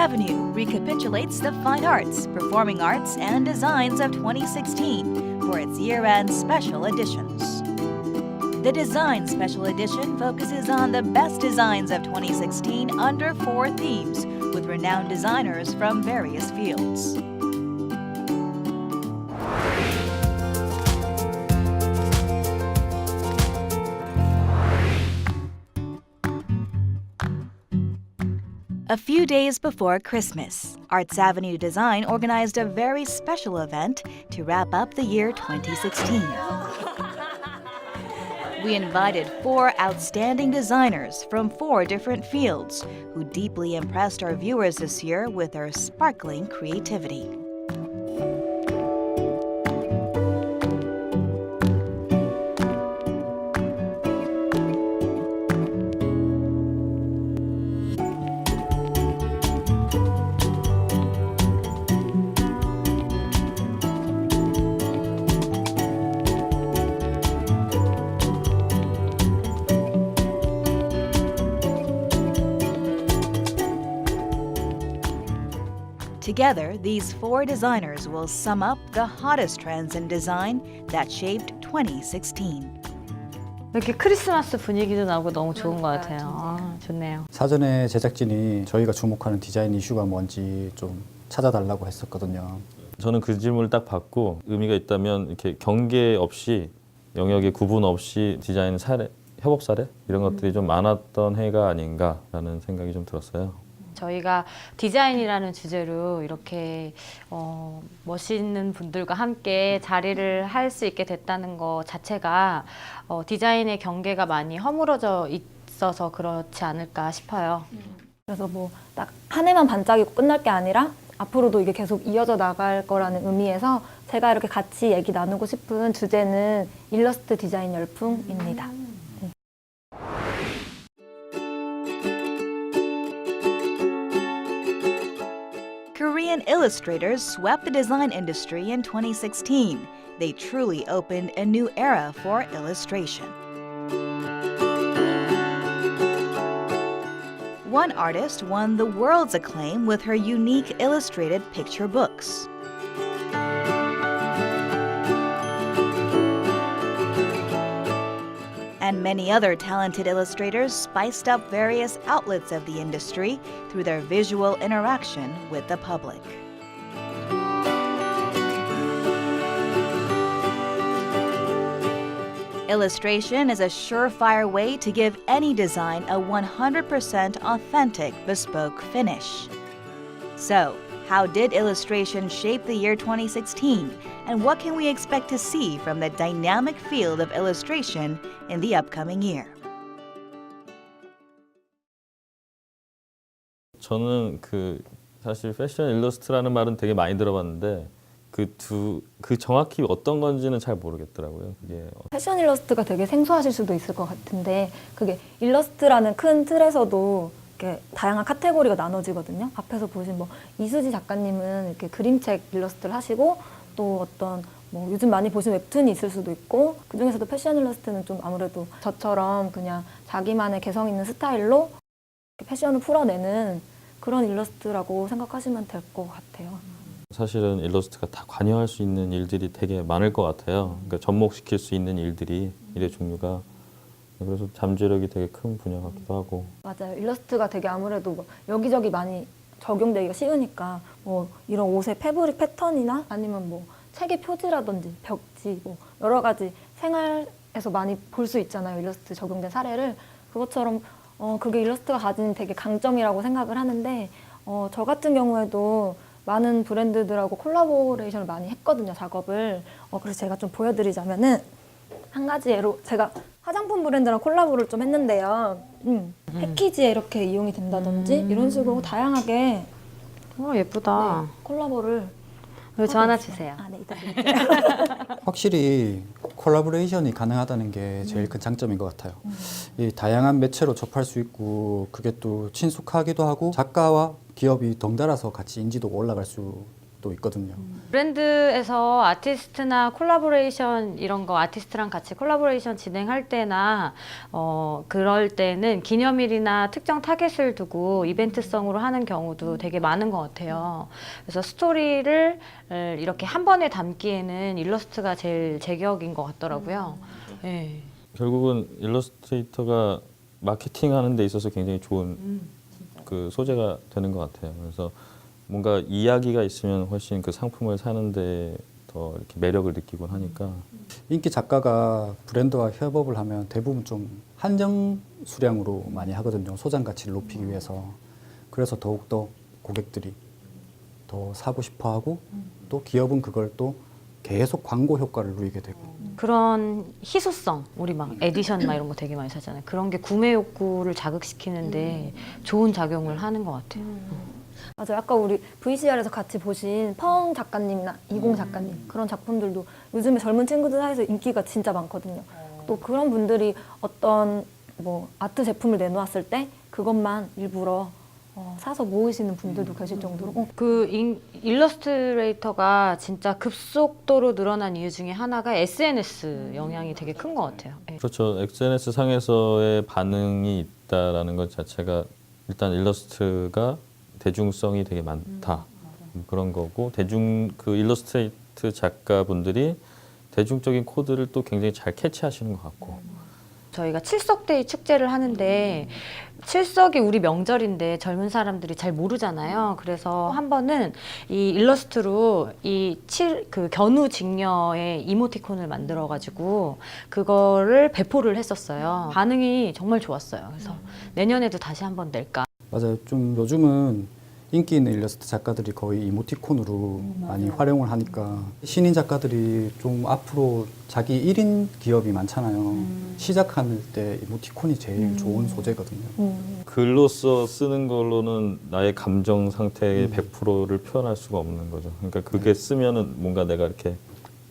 Avenue recapitulates the fine arts, performing arts, and designs of 2016 for its year-end special editions. The Design Special Edition focuses on the best designs of 2016 under 4 themes with renowned designers from various fields. A few days before Christmas, Arts Avenue Design organized a very special event to wrap up the year 2016. We invited 4 outstanding designers from 4 different fields who deeply impressed our viewers this year with their sparkling creativity. Together, these 4 designers will sum up the hottest trends in design that shaped 2016. 이렇게 크리스마스 분위기도 나고 너무 좋은 것 같아요. 아, 좋네요. 사전에 제작진이 저희가 주목하는 디자인 이슈가 뭔지 좀 찾아달라고 했었거든요. 저는 그 질문을 딱 받고 의미가 있다면 이렇게 경계 없이 영역의 구분 없이 디자인 사례, 협업 사례 이런 것들이 좀 많았던 해가 아닌가라는 생각이 좀 들었어요. 저희가 디자인이라는 주제로 이렇게 멋있는 분들과 함께 자리를 할 수 있게 됐다는 것 자체가 디자인의 경계가 많이 허물어져 있어서 그렇지 않을까 싶어요. 그래서 뭐 딱 한 해만 반짝이고 끝날 게 아니라 앞으로도 이게 계속 이어져 나갈 거라는 의미에서 제가 이렇게 같이 얘기 나누고 싶은 주제는 일러스트 디자인 열풍입니다. Korean illustrators swept the design industry in 2016. They truly opened a new era for illustration. One artist won the world's acclaim with her unique illustrated picture books. And many other talented illustrators spiced up various outlets of the industry through their visual interaction with the public. Illustration is a surefire way to give any design a 100% authentic, bespoke finish. So, how did illustration shape the year 2016? And what can we expect to see from the dynamic field of illustration in the upcoming year? 저는 사실 패션 일러스트라는 말은 되게 많이 들어봤는데 그 정확히 어떤 건지는 잘 모르겠더라고요. 그게 패션 일러스트가 되게 생소하실 수도 있을 것 같은데 그게 일러스트라는 큰 틀에서도 이렇게 다양한 카테고리가 나눠지거든요. 앞에서 보신 뭐 이수지 작가님은 이렇게 그림책 일러스트를 하시고 또 어떤 뭐 요즘 많이 보신 웹툰이 있을 수도 있고 그 중에서도 패션 일러스트는 좀 아무래도 저처럼 그냥 자기만의 개성 있는 스타일로 패션을 풀어내는 그런 일러스트라고 생각하시면 될 것 같아요. 사실은 일러스트가 다 관여할 수 있는 일들이 되게 많을 것 같아요. 그러니까 접목시킬 수 있는 일의 종류가 그래서 잠재력이 되게 큰 분야 같기도 하고. 맞아요. 일러스트가 되게 아무래도 뭐 여기저기 많이 적용되기가 쉬우니까 뭐 이런 옷의 패브릭 패턴이나 아니면 뭐 책의 표지라든지 벽지 뭐 여러 가지 생활에서 많이 볼 수 있잖아요. 일러스트 적용된 사례를. 그것처럼 그게 일러스트가 가진 되게 강점이라고 생각을 하는데 저 같은 경우에도 많은 브랜드들하고 콜라보레이션을 많이 했거든요, 작업을. 그래서 제가 좀 보여드리자면은 한 가지 예로 제가 화장품 브랜드랑 콜라보를 좀 했는데요. 패키지에 이렇게 이용이 된다든지 이런 식으로 다양하게 예쁘다. 네, 콜라보를 그리고 저 하나 주세요. 아, 네, 이따 드릴게요. 확실히 콜라보레이션이 가능하다는 게 제일 큰 장점인 것 같아요. 이 다양한 매체로 접할 수 있고 그게 또 친숙하기도 하고 작가와 기업이 덩달아서 같이 인지도가 올라갈 수도 또 있거든요. 브랜드에서 아티스트나 콜라보레이션 이런 거 아티스트랑 같이 콜라보레이션 진행할 때나 그럴 때는 기념일이나 특정 타겟을 두고 이벤트성으로 하는 경우도 되게 많은 것 같아요. 그래서 스토리를 이렇게 한 번에 담기에는 일러스트가 제일 제격인 것 같더라고요. 네. 결국은 일러스트레이터가 마케팅하는 데 있어서 굉장히 좋은 그 소재가 되는 것 같아요. 그래서 뭔가 이야기가 있으면 훨씬 그 상품을 사는데 더 이렇게 매력을 느끼곤 하니까. 인기 작가가 브랜드와 협업을 하면 대부분 좀 한정 수량으로 많이 하거든요. 소장 가치를 높이기 위해서. 그래서 더욱더 고객들이 더 사고 싶어 하고 또 기업은 그걸 또 계속 광고 효과를 누리게 되고. 그런 희소성, 우리 막 에디션 막 이런 거 되게 많이 사잖아요. 그런 게 구매 욕구를 자극시키는데 좋은 작용을 하는 것 같아요. 맞아요. 아까 우리 VCR에서 같이 보신 펑 작가님이나 이공 작가님 그런 작품들도 요즘에 젊은 친구들 사이에서 인기가 진짜 많거든요. 또 그런 분들이 어떤 뭐 아트 제품을 내놓았을 때 그것만 일부러 사서 모으시는 분들도 계실 정도로 그 일러스트레이터가 진짜 급속도로 늘어난 이유 중에 하나가 SNS 영향이 되게 큰 것 같아요. 네. 그렇죠. SNS 상에서의 반응이 있다라는 것 자체가 일단 일러스트가 대중성이 되게 많다. 그런 거고 그 일러스트레이트 작가분들이 대중적인 코드를 또 굉장히 잘 캐치하시는 것 같고. 저희가 칠석데이 축제를 하는데 칠석이 우리 명절인데 젊은 사람들이 잘 모르잖아요. 그래서 한 번은 이 일러스트로 그 견우 직녀의 이모티콘을 만들어가지고 그거를 배포를 했었어요. 반응이 정말 좋았어요. 그래서 내년에도 다시 한번 낼까. 맞아요. 좀 요즘은 인기 있는 일러스트 작가들이 거의 이모티콘으로 많이 활용을 하니까 신인 작가들이 좀 앞으로 자기 1인 기업이 많잖아요. 시작할 때 이모티콘이 제일 좋은 소재거든요. 글로써 쓰는 걸로는 나의 감정 상태의 100%를 표현할 수가 없는 거죠. 그러니까 그게 쓰면은 뭔가 내가 이렇게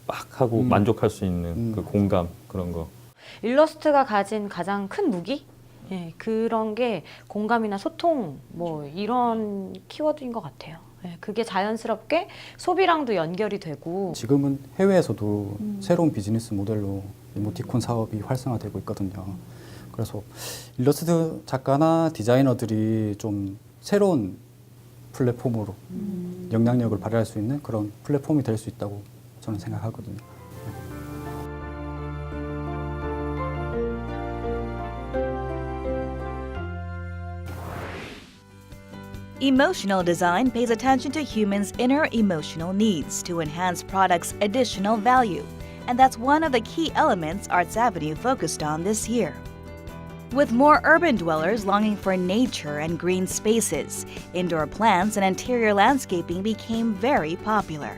막 하고 만족할 수 있는 그 공감 그런 거. 일러스트가 가진 가장 큰 무기? 예, 그런 게 공감이나 소통 뭐 이런 키워드인 것 같아요. 예, 그게 자연스럽게 소비랑도 연결이 되고 지금은 해외에서도 새로운 비즈니스 모델로 이모티콘 사업이 활성화되고 있거든요. 그래서 일러스트 작가나 디자이너들이 좀 새로운 플랫폼으로 영향력을 발휘할 수 있는 그런 플랫폼이 될 수 있다고 저는 생각하거든요. Emotional design pays attention to humans' inner emotional needs to enhance products' additional value, and that's one of the key elements Arts Avenue focused on this year. With more urban dwellers longing for nature and green spaces, indoor plants and interior landscaping became very popular.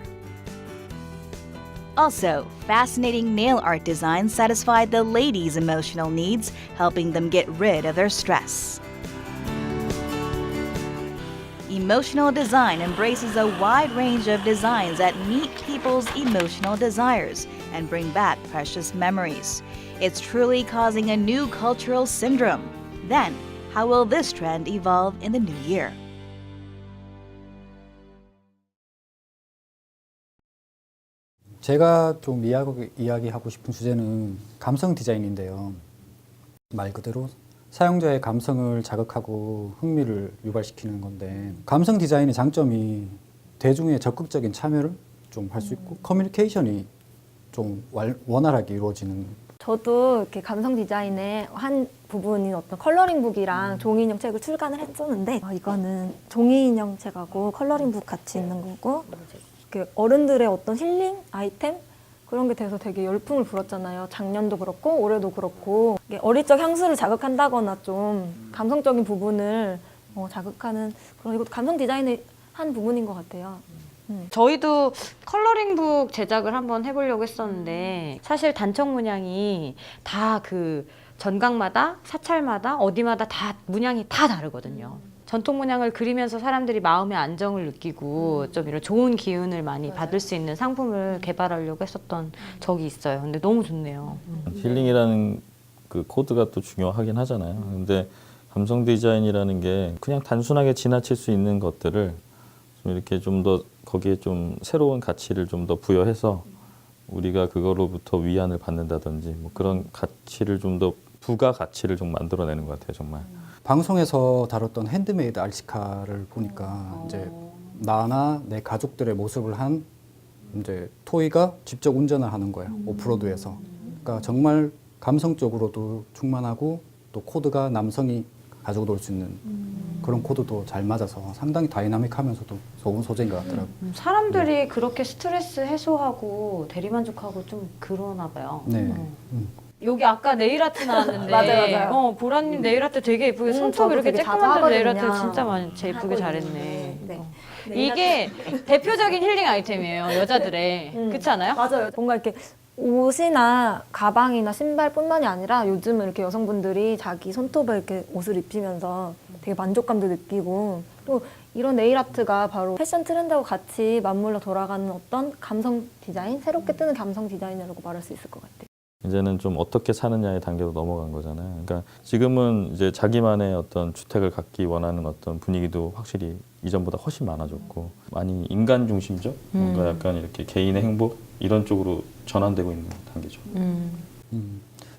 Also, fascinating nail art designs satisfied the ladies' emotional needs, helping them get rid of their stress. Emotional design embraces a wide range of designs that meet people's emotional desires and bring back precious memories. It's truly causing a new cultural syndrome. Then, how will this trend evolve in the new year? 제가 좀 이야기하고 싶은 주제는 감성 디자인인데요. 말 그대로 사용자의 감성을 자극하고 흥미를 유발시키는 건데 감성 디자인의 장점이 대중의 적극적인 참여를 좀 할 수 있고 커뮤니케이션이 좀 원활하게 이루어지는. 저도 이렇게 감성 디자인의 한 부분인 어떤 컬러링북이랑 종이인형 책을 출간을 했었는데 이거는 종이인형 책하고 컬러링북 같이 있는 거고 그 어른들의 어떤 힐링 아이템 그런 게 돼서 되게 열풍을 불었잖아요. 작년도 그렇고 올해도 그렇고 이게 어릴 적 향수를 자극한다거나 좀 감성적인 부분을 자극하는 그런 이것도 감성 디자인의 한 부분인 것 같아요. 저희도 컬러링북 제작을 한번 해보려고 했었는데 사실 단청 문양이 다 그 전각마다 사찰마다 어디마다 다 문양이 다 다르거든요. 전통 문양을 그리면서 사람들이 마음의 안정을 느끼고 좀 이런 좋은 기운을 많이 받을 수 있는 상품을 개발하려고 했었던 적이 있어요. 근데 너무 좋네요. 힐링이라는 그 코드가 또 중요하긴 하잖아요. 근데 감성 디자인이라는 게 그냥 단순하게 지나칠 수 있는 것들을 좀 이렇게 좀 더 거기에 좀 새로운 가치를 좀 더 부여해서 우리가 그거로부터 위안을 받는다든지 뭐 그런 가치를 좀 더 부가 가치를 좀 만들어내는 것 같아요, 정말. 방송에서 다뤘던 핸드메이드 알시카를 보니까 이제 나나 내 가족들의 모습을 한 이제 토이가 직접 운전을 하는 거예요. 오프로드에서. 그러니까 정말 감성적으로도 충만하고 또 코드가 남성이 가지고 놀 수 있는 그런 코드도 잘 맞아서 상당히 다이나믹하면서도 좋은 소재인 것 같더라고요. 사람들이 그렇게 스트레스 해소하고 대리만족하고 좀 그러나 봐요. 네. 여기 아까 네일아트 나왔는데 맞아요. 보라님 네일아트 되게 예쁘게 손톱 저도 이렇게 되게 자주 쬐끄만한 네일아트 하거든요. 진짜 많이 예쁘게 하거든요. 잘했네. 네. 이게 대표적인 힐링 아이템이에요, 여자들의. 그렇지 않아요? 맞아요. 뭔가 이렇게 옷이나 가방이나 신발뿐만이 아니라 요즘은 이렇게 여성분들이 자기 손톱에 이렇게 옷을 입히면서 되게 만족감도 느끼고 또 이런 네일 아트가 바로 패션 트렌드하고 같이 맞물려 돌아가는 어떤 감성 디자인, 새롭게 뜨는 감성 디자인이라고 말할 수 있을 것 같아요. 이제는 좀 어떻게 사느냐의 단계로 넘어간 거잖아요. 그러니까 지금은 이제 자기만의 어떤 주택을 갖기 원하는 어떤 분위기도 확실히 이전보다 훨씬 많아졌고 많이 인간 중심적 뭔가 약간 이렇게 개인의 행복 이런 쪽으로 전환되고 있는 단계죠.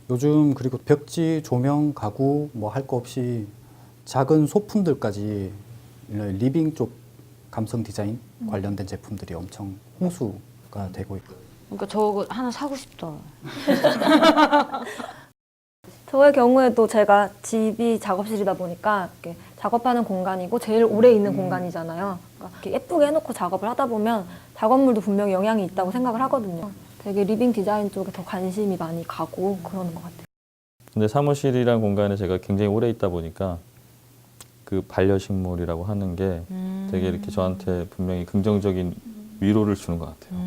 요즘 그리고 벽지, 조명, 가구 뭐 할 거 없이 작은 소품들까지 리빙 쪽 감성 디자인 관련된 제품들이 엄청 홍수가 되고 있고. 그러니까 저거 하나 사고 싶다. 저의 경우에도 제가 집이 작업실이다 보니까 이렇게 작업하는 공간이고 제일 오래 있는 공간이잖아요. 그러니까 이렇게 예쁘게 해놓고 작업을 하다 보면 작업물도 분명히 영향이 있다고 생각을 하거든요. 되게 리빙 디자인 쪽에 더 관심이 많이 가고 그러는 것 같아요. 근데 사무실이란 공간에 제가 굉장히 오래 있다 보니까 그 반려식물이라고 하는 게 되게 이렇게 저한테 분명히 긍정적인 위로를 주는 것 같아요.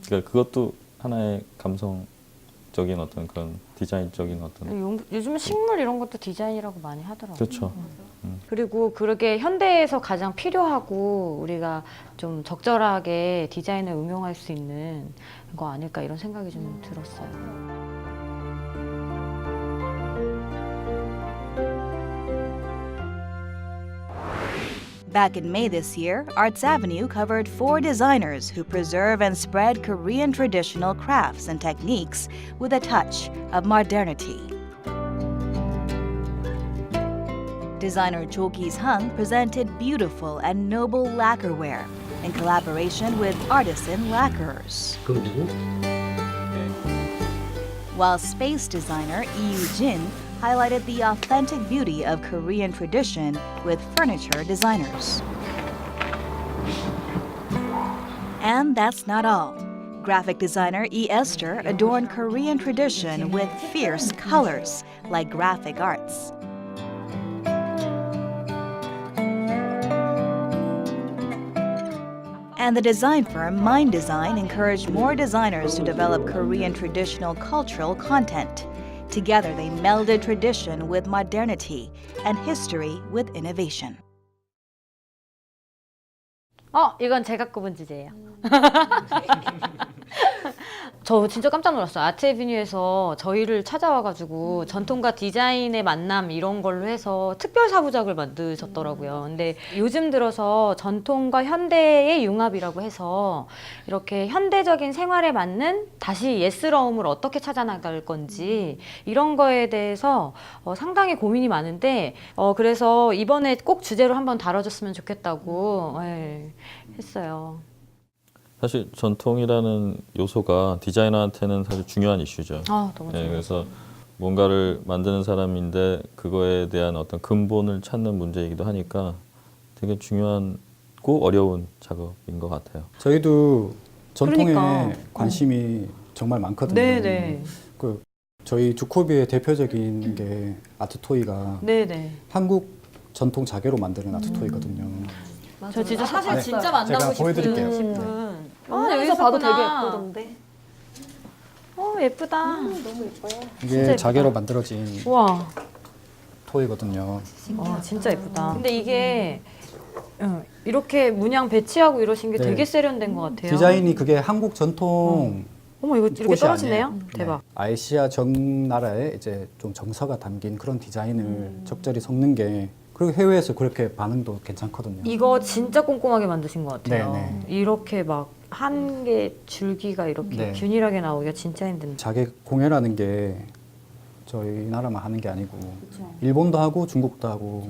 그러니까 그것도 하나의 감성적인 어떤 그런 디자인적인 어떤 요즘은 식물 이런 것도 디자인이라고 많이 하더라고요. 그렇죠. 그리고 그렇게 현대에서 가장 필요하고 우리가 좀 적절하게 디자인을 응용할 수 있는 거 아닐까 이런 생각이 좀 들었어요. Back in May this year, Arts Avenue covered 4 designers who preserve and spread Korean traditional crafts and techniques with a touch of modernity. Designer Cho Ki-hung presented beautiful and noble lacquerware in collaboration with artisan lacquerers. While space designer Lee Yoo-jin highlighted the authentic beauty of Korean tradition with furniture designers. And that's not all. Graphic designer E. Esther adorned Korean tradition with fierce colors like graphic arts. And the design firm Mind Design encouraged more designers to develop Korean traditional cultural content. Together, they melded tradition with modernity and history with innovation. 이건 제가 꼽은 주제예요. 저 진짜 깜짝 놀랐어요. 아트에비뉴에서 저희를 찾아와가지고 전통과 디자인의 만남 이런 걸로 해서 특별 사부작을 만드셨더라고요. 근데 요즘 들어서 전통과 현대의 융합이라고 해서 이렇게 현대적인 생활에 맞는 다시 예스러움을 어떻게 찾아나갈 건지 이런 거에 대해서 상당히 고민이 많은데 그래서 이번에 꼭 주제로 한번 다뤄줬으면 좋겠다고 했어요. 사실 전통이라는 요소가 디자이너한테는 사실 중요한 이슈죠. 너무 네, 좋아요. 그래서 뭔가를 만드는 사람인데 그거에 대한 어떤 근본을 찾는 문제이기도 하니까 되게 중요하고 어려운 작업인 것 같아요. 저희도 전통에 그러니까. 관심이 정말 많거든요. 네네. 저희 주코비의 대표적인 게 아트토이가 네네. 한국 전통 자개로 만드는 아트토이거든요. 저 진짜 사진 네. 진짜 만나고 제가 싶은. 보여드릴게요. 여기서 봐도 되게 예쁘던데. 예쁘다. 너무 예뻐요. 이게 자개로 만들어진 와, 토이거든요. 진짜 예쁘다. 근데 이게 이렇게 문양 배치하고 이러신 게 네. 되게 세련된 것 같아요. 디자인이 그게 한국 전통 어머 이거 이렇게 꽃이 떨어지네요. 아니에요. 대박. 네. 아시아 정 나라에 이제 좀 정서가 담긴 그런 디자인을 적절히 섞는 게 그리고 해외에서 그렇게 반응도 괜찮거든요. 이거 진짜 꼼꼼하게 만드신 것 같아요. 네, 이렇게 막 한 개 줄기가 이렇게 네. 균일하게 나오기가 진짜 힘든데. 자객 공예라는 게 저희 나라만 하는 게 아니고 일본도 하고 중국도 하고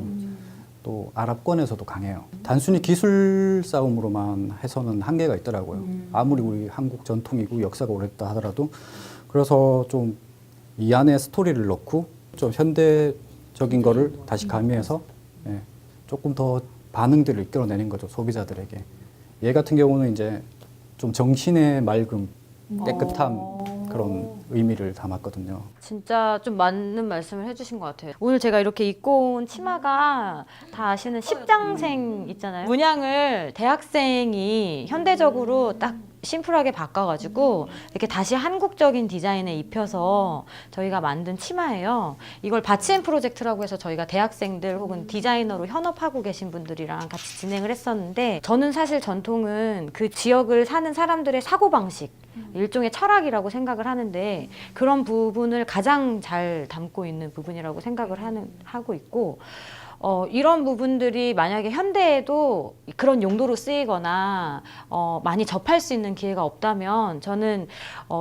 또 아랍권에서도 강해요. 단순히 기술 싸움으로만 해서는 한계가 있더라고요. 아무리 우리 한국 전통이고 역사가 오래됐다 하더라도. 그래서 좀 이 안에 스토리를 넣고 좀 현대적인 거를 다시 가미해서 예, 조금 더 반응들을 이끌어내는 거죠, 소비자들에게. 얘 같은 경우는 이제 좀 정신의 맑음, 깨끗함 그런 의미를 담았거든요. 진짜 좀 맞는 말씀을 해주신 것 같아요. 오늘 제가 이렇게 입고 온 치마가 다 아시는 십장생 있잖아요. 문양을 대학생이 현대적으로 딱 심플하게 바꿔가지고 이렇게 다시 한국적인 디자인에 입혀서 저희가 만든 치마예요. 이걸 바치앤 프로젝트라고 해서 저희가 대학생들 혹은 디자이너로 현업하고 계신 분들이랑 같이 진행을 했었는데, 저는 사실 전통은 그 지역을 사는 사람들의 사고방식, 일종의 철학이라고 생각을 하는데, 그런 부분을 가장 잘 담고 있는 부분이라고 생각을 하고 있고, 이런 부분들이 만약에 현대에도 그런 용도로 쓰이거나 많이 접할 수 있는 기회가 없다면 저는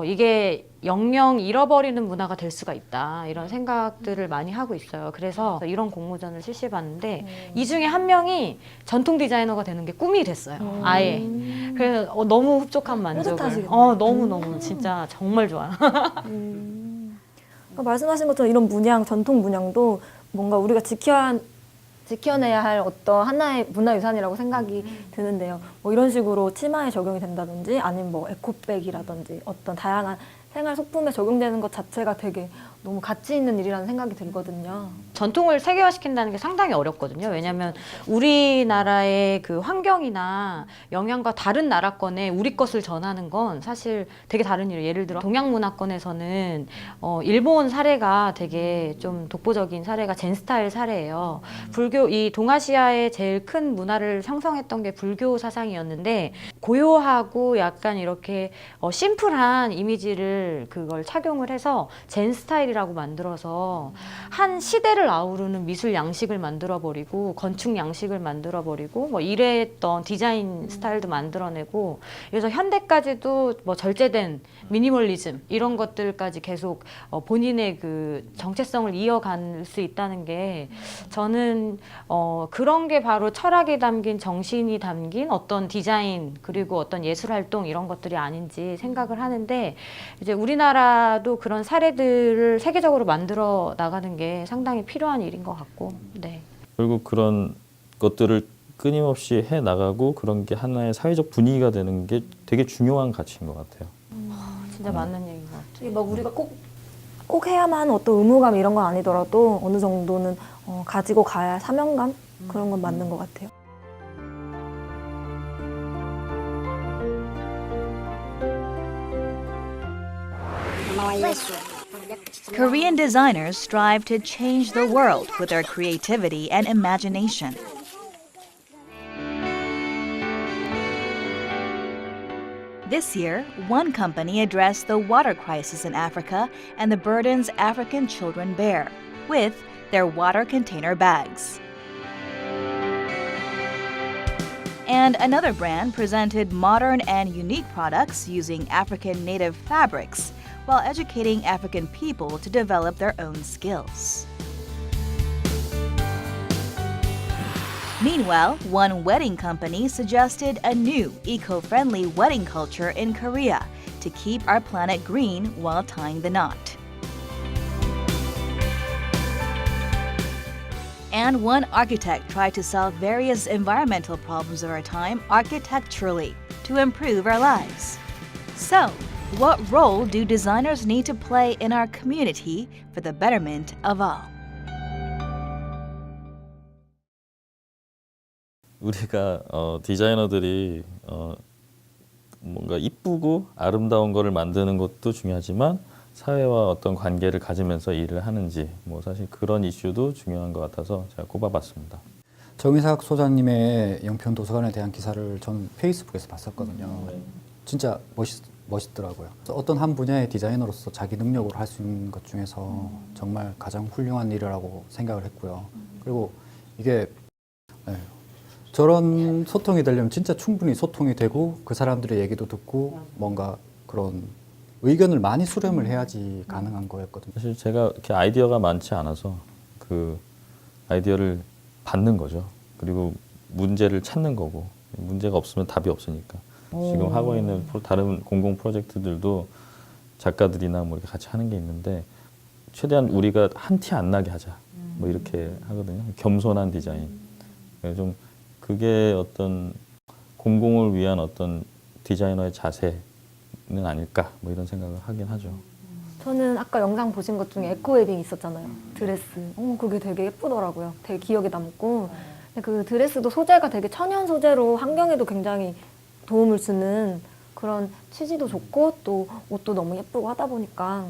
이게 영영 잃어버리는 문화가 될 수가 있다, 이런 생각들을 많이 하고 있어요. 그래서 이런 공모전을 실시해봤는데 이 중에 한 명이 전통 디자이너가 되는 게 꿈이 됐어요. 아예. 그래서 너무 흡족한 만족을. 뿌듯하시겠네요. 너무너무 진짜 정말 좋아요. 말씀하신 것처럼 이런 문양, 전통 문양도 뭔가 우리가 지켜내야 할 어떤 하나의 문화유산이라고 생각이 드는데요. 뭐 이런 식으로 치마에 적용이 된다든지 아니면 뭐 에코백이라든지 어떤 다양한 생활 소품에 적용되는 것 자체가 되게 너무 가치 있는 일이라는 생각이 들거든요. 전통을 세계화시킨다는 게 상당히 어렵거든요. 왜냐하면 우리나라의 그 환경이나 영향과 다른 나라권에 우리 것을 전하는 건 사실 되게 다른 일이에요. 예를 들어 동양 문화권에서는 일본 사례가 되게 좀 독보적인 사례가 젠 스타일 사례예요. 불교, 이 동아시아의 제일 큰 문화를 형성했던 게 불교 사상이었는데, 고요하고 약간 이렇게 심플한 이미지를 그걸 착용을 해서 젠 스타일이라고 만들어서 한 시대를 아우르는 미술 양식을 만들어버리고 건축 양식을 만들어버리고 뭐 이랬던 디자인 스타일도 만들어내고, 그래서 현대까지도 뭐 절제된 미니멀리즘 이런 것들까지 계속 본인의 그 정체성을 이어갈 수 있다는 게, 저는 그런 게 바로 철학이 담긴, 정신이 담긴 어떤 디자인 그리고 어떤 예술 활동 이런 것들이 아닌지 생각을 하는데, 이제 우리나라도 그런 사례들을 세계적으로 만들어 나가는 게 상당히 필요한 일인 것 같고, 네. 결국 그런 것들을 끊임없이 해 나가고 그런 게 하나의 사회적 분위기가 되는 게 되게 중요한 가치인 것 같아요. 진짜 맞는 얘기인 것 같아요. 이게 막 우리가 꼭 해야만 하는 어떤 의무감 이런 건 아니더라도 어느 정도는 가지고 가야 할 사명감 그런 건 맞는 것 같아요. Korean designers strive to change the world with their creativity and imagination. This year, one company addressed the water crisis in Africa and the burdens African children bear with their water container bags. And another brand presented modern and unique products using African native fabrics while educating African people to develop their own skills. Meanwhile, one wedding company suggested a new eco-friendly wedding culture in Korea to keep our planet green while tying the knot. And one architect tried to solve various environmental problems of our time architecturally to improve our lives. So, what role do designers need to play in our community for the betterment of all? 우리가 디자이너들이 뭔가 이쁘고 아름다운 거를 만드는 것도 중요하지만 사회와 어떤 관계를 가지면서 일을 하는지, 뭐 사실 그런 이슈도 중요한 것 같아서 제가 꼽아봤습니다. 정의삭 소장님의 영편 도서관에 대한 기사를 저는 페이스북에서 봤었거든요. 진짜 멋있더라고요. 어떤 한 분야의 디자이너로서 자기 능력으로 할 수 있는 것 중에서 정말 가장 훌륭한 일이라고 생각을 했고요. 그리고 이게 예, 저런 소통이 되려면 진짜 충분히 소통이 되고 그 사람들의 얘기도 듣고 뭔가 그런 의견을 많이 수렴을 해야지 가능한 거였거든요. 사실 제가 이렇게 아이디어가 많지 않아서 그 아이디어를 받는 거죠. 그리고 문제를 찾는 거고 문제가 없으면 답이 없으니까. 지금 하고 있는 다른 공공 프로젝트들도 작가들이나 뭐 이렇게 같이 하는 게 있는데 최대한 우리가 한 티 안 나게 하자. 뭐 이렇게 하거든요. 겸손한 디자인. 좀 그게 어떤 공공을 위한 어떤 디자이너의 자세는 아닐까 뭐 이런 생각을 하긴 하죠. 저는 아까 영상 보신 것 중에 에코 웨딩 있었잖아요. 드레스. 그게 되게 예쁘더라고요. 되게 기억에 남고. 근데 그 드레스도 소재가 되게 천연 소재로 환경에도 굉장히 도움을 주는 그런 취지도 좋고 또 옷도 너무 예쁘고 하다 보니까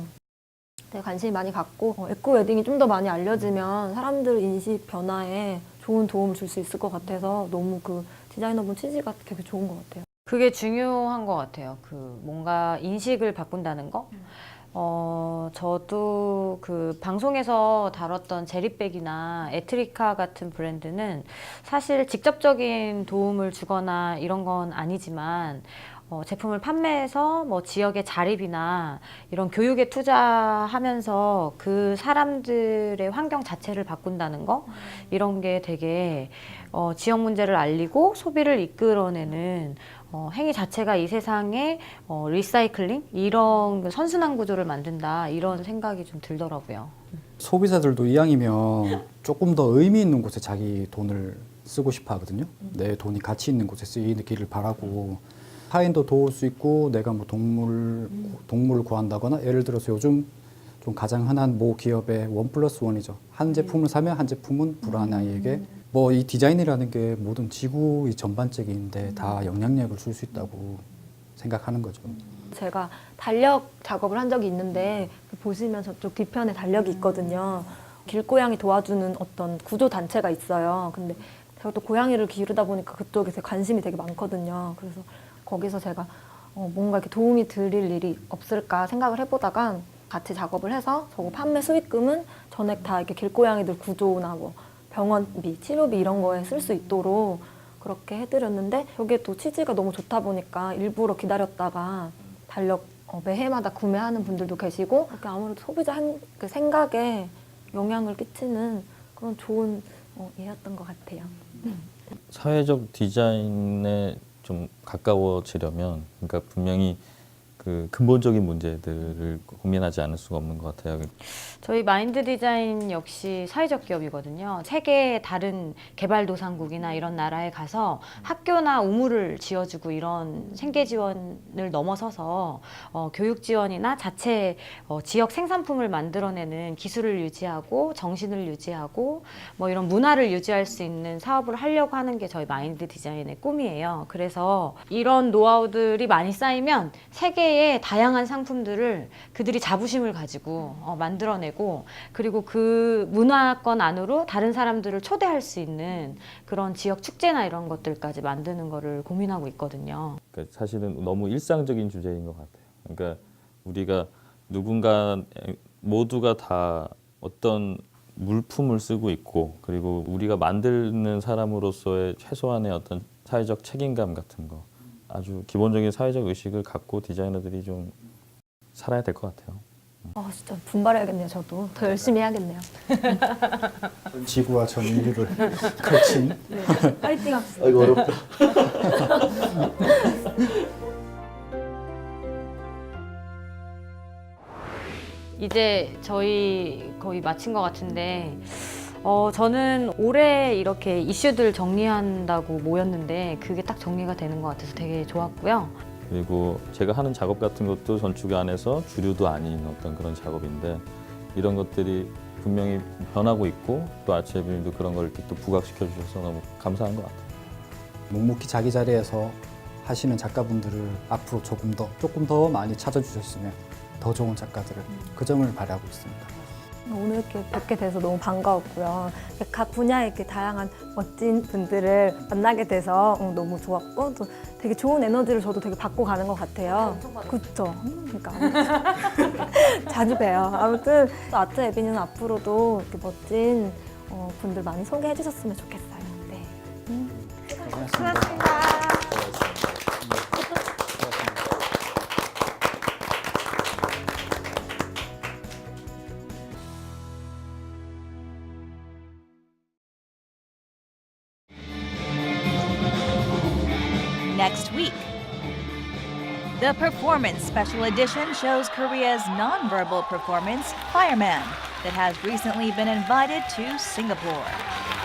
되게 관심이 많이 갖고 에코 웨딩이 좀 더 많이 알려지면 사람들 인식 변화에 좋은 도움을 줄 수 있을 것 같아서 너무 그 디자이너분 취지가 되게 좋은 것 같아요. 그게 중요한 것 같아요. 그 뭔가 인식을 바꾼다는 거. 저도 그 방송에서 다뤘던 제리백이나 에트리카 같은 브랜드는 사실 직접적인 도움을 주거나 이런 건 아니지만 제품을 판매해서 뭐 지역의 자립이나 이런 교육에 투자하면서 그 사람들의 환경 자체를 바꾼다는 거 이런 게 되게 지역 문제를 알리고 소비를 이끌어내는 행위 자체가 이 세상에 리사이클링 이런 선순환 구조를 만든다 이런 생각이 좀 들더라고요. 소비자들도 이왕이면 조금 더 의미 있는 곳에 자기 돈을 쓰고 싶어 하거든요. 내 돈이 가치 있는 곳에 쓰이기를 바라고 타인도 도울 수 있고 내가 뭐 동물을 구한다거나 예를 들어서 요즘 좀 가장 흔한 모 기업의 1+1이죠. 한 제품을 사면 한 제품은 불안 아이에게 뭐 이 디자인이라는 게 모든 지구의 전반적인데 다 영향력을 줄 수 있다고 생각하는 거죠. 제가 달력 작업을 한 적이 있는데 보시면 저쪽 뒤편에 달력이 있거든요. 길고양이 도와주는 어떤 구조 단체가 있어요. 근데 제가 또 고양이를 기르다 보니까 그쪽에 관심이 되게 많거든요. 그래서 거기서 제가 뭔가 이렇게 도움이 드릴 일이 없을까 생각을 해보다가 같이 작업을 해서 저거 판매 수익금은 전액 다 이렇게 길고양이들 구조나 뭐 병원비, 치료비 이런 거에 쓸 수 있도록 그렇게 해드렸는데 저게 또 취지가 너무 좋다 보니까 일부러 기다렸다가 달력 매해마다 구매하는 분들도 계시고 이렇게 아무래도 소비자 그 생각에 영향을 끼치는 그런 좋은 일이었던 것 같아요. 사회적 디자인에 좀 가까워지려면 그러니까 분명히 그 근본적인 문제들을 고민하지 않을 수가 없는 것 같아요. 저희 마인드 디자인 역시 사회적 기업이거든요. 세계의 다른 개발도상국이나 이런 나라에 가서 학교나 우물을 지어주고 이런 생계 지원을 넘어서서 교육 지원이나 자체 지역 생산품을 만들어내는 기술을 유지하고 정신을 유지하고 뭐 이런 문화를 유지할 수 있는 사업을 하려고 하는 게 저희 마인드 디자인의 꿈이에요. 그래서 이런 노하우들이 많이 쌓이면 세계의 다양한 상품들을 그들이 자부심을 가지고 만들어내고 그리고 그 문화권 안으로 다른 사람들을 초대할 수 있는 그런 지역 축제나 이런 것들까지 만드는 거를 고민하고 있거든요. 그러니까 사실은 너무 일상적인 주제인 것 같아요. 그러니까 우리가 누군가 모두가 다 어떤 물품을 쓰고 있고 그리고 우리가 만드는 사람으로서의 최소한의 어떤 사회적 책임감 같은 거 아주 기본적인 사회적 의식을 갖고 디자이너들이 좀 살아야 될 것 같아요. 진짜 분발해야겠네요. 저도 더 열심히 해야겠네요. 지구와 전 인류를 걸친 네. 파이팅 합시다. 아이고 어렵다. 이제 저희 거의 마친 것 같은데 저는 올해 이렇게 이슈들 정리한다고 모였는데 그게 딱 정리가 되는 것 같아서 되게 좋았고요. 그리고 제가 하는 작업 같은 것도 건축 안에서 주류도 아닌 어떤 그런 작업인데 이런 것들이 분명히 변하고 있고 또 아치에비님도 그런 걸 이렇게 또 부각시켜 주셔서 너무 감사한 것 같아요. 묵묵히 자기 자리에서 하시는 작가분들을 앞으로 조금 더 많이 찾아주셨으면 더 좋은 작가들을 그 점을 바라고 있습니다. 오늘 이렇게 뵙게 돼서 너무 반가웠고요. 각 분야의 이렇게 다양한 멋진 분들을 만나게 돼서 너무 좋았고 또 되게 좋은 에너지를 저도 되게 받고 가는 것 같아요. 그렇죠. 그러니까 자주 봬요. 아무튼 아트 에비뉴는 앞으로도 이렇게 멋진 분들 많이 소개해 주셨으면 좋겠어요. 네. 수고하셨습니다. Next week, the Performance Special Edition shows Korea's nonverbal performance, Fireman, that has recently been invited to Singapore.